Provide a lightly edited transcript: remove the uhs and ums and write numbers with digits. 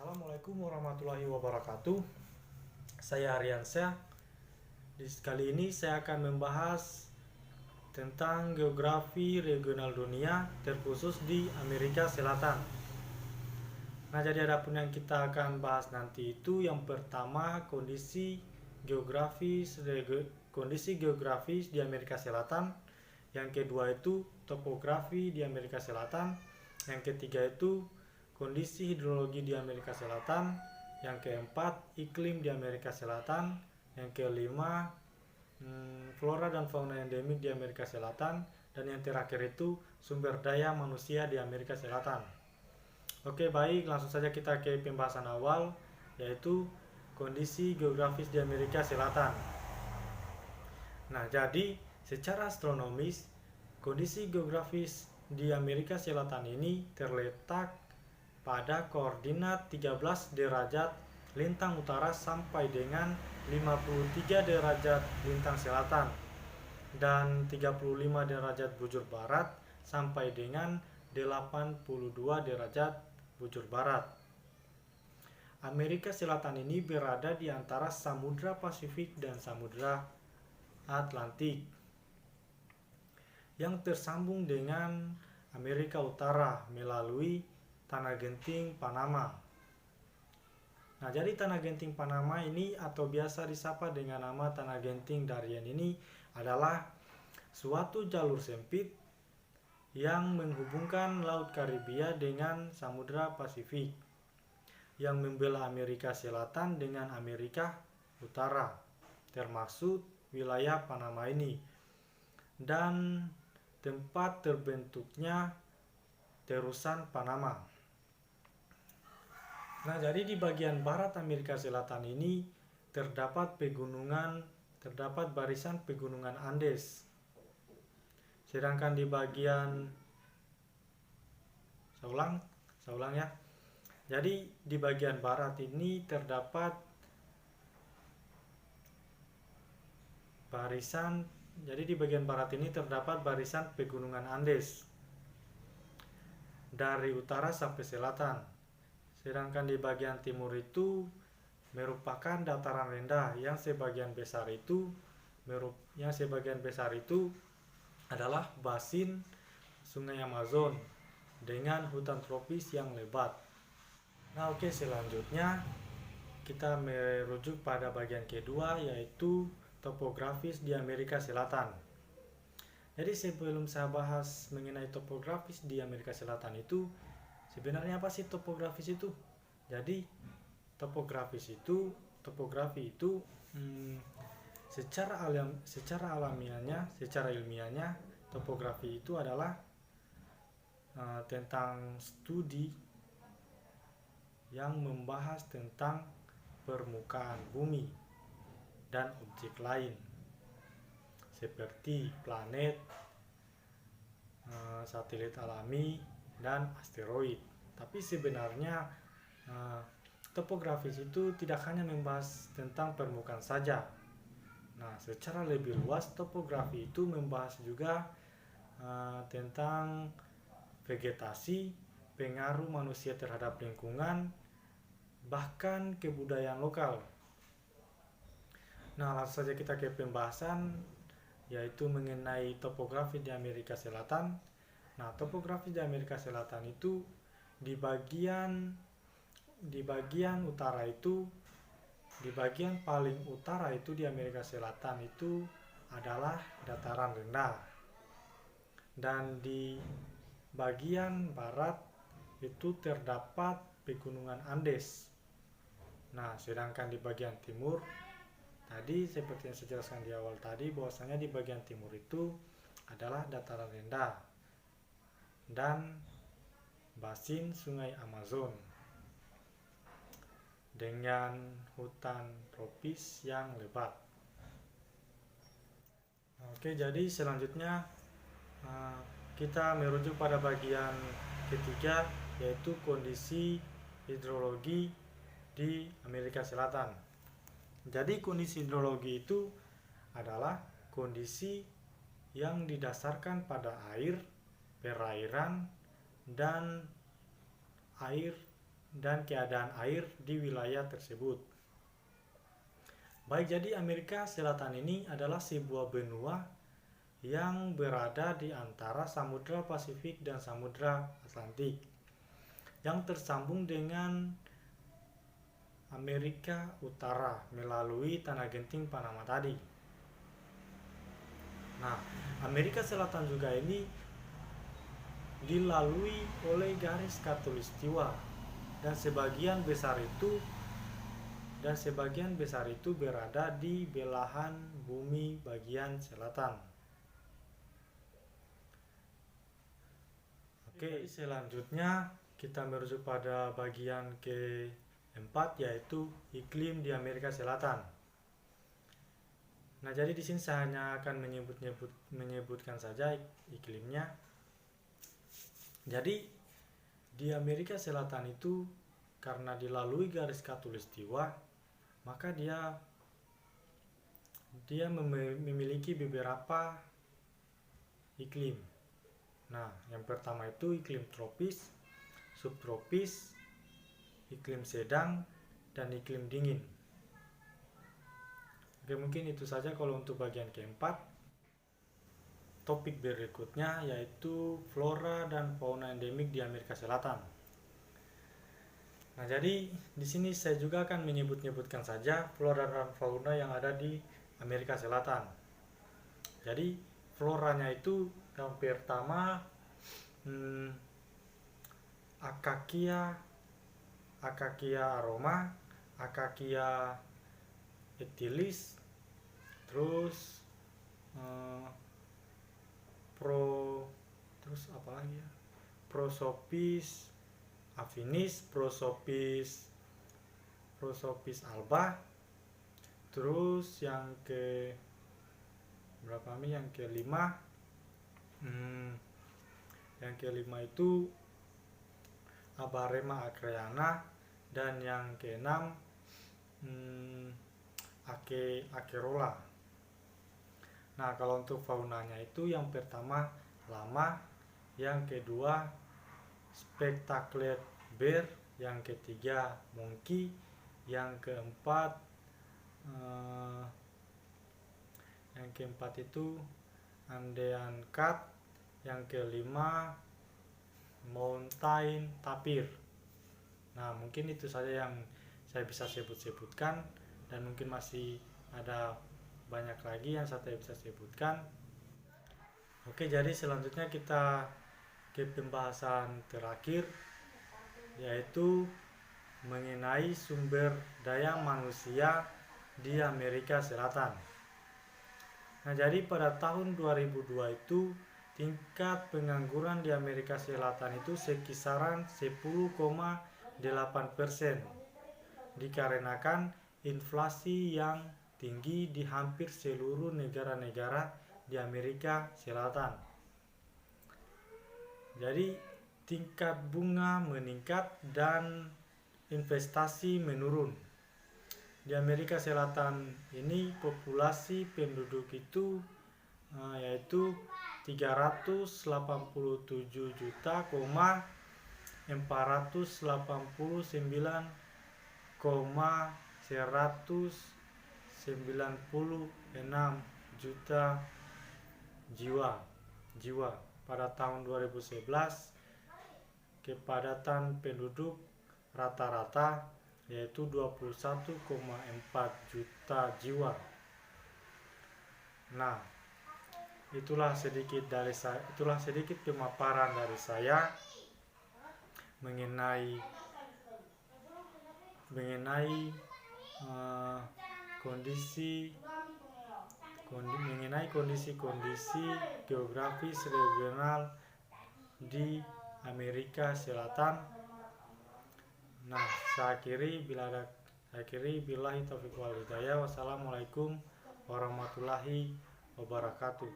Assalamualaikum warahmatullahi wabarakatuh. Saya Aryansyah. Kali ini saya akan membahas tentang geografi regional dunia, terkhusus di Amerika Selatan. Nah, jadi adapun yang kita akan bahas nanti itu yang pertama kondisi geografis di Amerika Selatan, yang kedua itu topografi di Amerika Selatan, yang ketiga itu kondisi hidrologi di Amerika Selatan, yang keempat iklim di Amerika Selatan, yang kelima flora dan fauna endemik di Amerika Selatan, dan yang terakhir itu sumber daya manusia di Amerika Selatan. Oke, baik, langsung saja kita ke pembahasan awal, yaitu kondisi geografis di Amerika Selatan. Nah, jadi secara astronomis, kondisi geografis di Amerika Selatan ini terletak pada koordinat 13 derajat lintang utara sampai dengan 53 derajat lintang selatan dan 35 derajat bujur barat sampai dengan 82 derajat bujur barat. Amerika Selatan ini berada di antara Samudra Pasifik dan Samudra Atlantik yang tersambung dengan Amerika Utara melalui Tanah Genting Panama. Nah, jadi Tanah Genting Panama ini atau biasa disapa dengan nama Tanah Genting Darien ini adalah suatu jalur sempit yang menghubungkan Laut Karibia dengan Samudra Pasifik yang membelah Amerika Selatan dengan Amerika Utara, termasuk wilayah Panama ini, dan tempat terbentuknya terusan Panama. Nah, jadi di bagian barat Amerika Selatan ini terdapat barisan pegunungan Andes. Sedangkan di bagian saya ulang ya. Jadi di bagian barat ini terdapat barisan pegunungan Andes dari utara sampai selatan. Sedangkan di bagian timur itu merupakan dataran rendah yang sebagian besar itu adalah basin Sungai Amazon dengan hutan tropis yang lebat. Nah, oke, selanjutnya kita merujuk pada bagian kedua, yaitu topografis di Amerika Selatan. Jadi sebelum saya bahas mengenai topografis di Amerika Selatan itu, sebenarnya apa sih topografis itu? Jadi topografi itu secara ilmiahnya topografi itu adalah tentang studi yang membahas tentang permukaan bumi dan objek lain seperti planet, satelit alami, dan asteroid. Tapi sebenarnya topografis itu tidak hanya membahas tentang permukaan saja. Nah, secara lebih luas topografi itu membahas juga tentang vegetasi, pengaruh manusia terhadap lingkungan, bahkan kebudayaan lokal. Nah, langsung saja kita ke pembahasan, yaitu mengenai topografi di Amerika Selatan. Nah, topografi di Amerika Selatan itu di bagian paling utara itu di Amerika Selatan itu adalah dataran rendah, dan di bagian barat itu terdapat pegunungan Andes. Nah, sedangkan di bagian timur tadi seperti yang saya jelaskan di awal tadi, bahwasanya di bagian timur itu adalah dataran rendah dan basin Sungai Amazon dengan hutan tropis yang lebat. Oke, jadi selanjutnya kita merujuk pada bagian ketiga, yaitu kondisi hidrologi di Amerika Selatan. Jadi kondisi hidrologi itu adalah kondisi yang didasarkan pada air, perairan, dan air dan keadaan air di wilayah tersebut. Baik, jadi Amerika Selatan ini adalah sebuah benua yang berada di antara Samudra Pasifik dan Samudra Atlantik, yang tersambung dengan Amerika Utara melalui Tanah Genting Panama tadi. Nah, Amerika Selatan juga ini dilalui oleh garis khatulistiwa, dan sebagian besar itu berada di belahan bumi bagian selatan. Oke, selanjutnya kita merujuk pada bagian keempat, yaitu iklim di Amerika Selatan. Nah, jadi di sini saya hanya akan menyebutkan saja iklimnya. Jadi di Amerika Selatan itu karena dilalui garis khatulistiwa, maka dia memiliki beberapa iklim. Nah, yang pertama itu iklim tropis, subtropis, iklim sedang, dan iklim dingin. Oke, mungkin itu saja kalau untuk bagian keempat. Topik berikutnya yaitu flora dan fauna endemik di Amerika Selatan. Nah, jadi di sini saya juga akan menyebutkan saja flora dan fauna yang ada di Amerika Selatan. Jadi floranya itu yang pertama Akakia aroma, Akakia ethylis, terus Prosopis affinis, Prosopis alba. Terus yang kelima itu Abarema acreana, dan yang keenam Acerola. Nah, kalau untuk faunanya itu yang pertama lama, yang kedua spectaclet bear, yang ketiga monkey, yang keempat itu Andean cat, yang kelima mountain tapir. Nah, mungkin itu saja yang saya bisa sebutkan, dan mungkin masih ada banyak lagi yang saya bisa sebutkan. Oke, jadi selanjutnya kita ke pembahasan terakhir, yaitu mengenai sumber daya manusia di Amerika Selatan. Nah, jadi pada tahun 2002 itu tingkat pengangguran di Amerika Selatan itu sekisaran 10,8%, dikarenakan inflasi yang tinggi di hampir seluruh negara-negara di Amerika Selatan. Jadi tingkat bunga meningkat dan investasi menurun. Di Amerika Selatan ini populasi penduduk itu yaitu 387,489,196 juta jiwa. Pada tahun 2011 kepadatan penduduk rata-rata yaitu 21,4 juta jiwa. Nah, itulah sedikit pemaparan dari saya mengenai kondisi geografis regional di Amerika Selatan. Nah, saya akhiri billahi taufiq wal hidayah. Wassalamualaikum warahmatullahi wabarakatuh.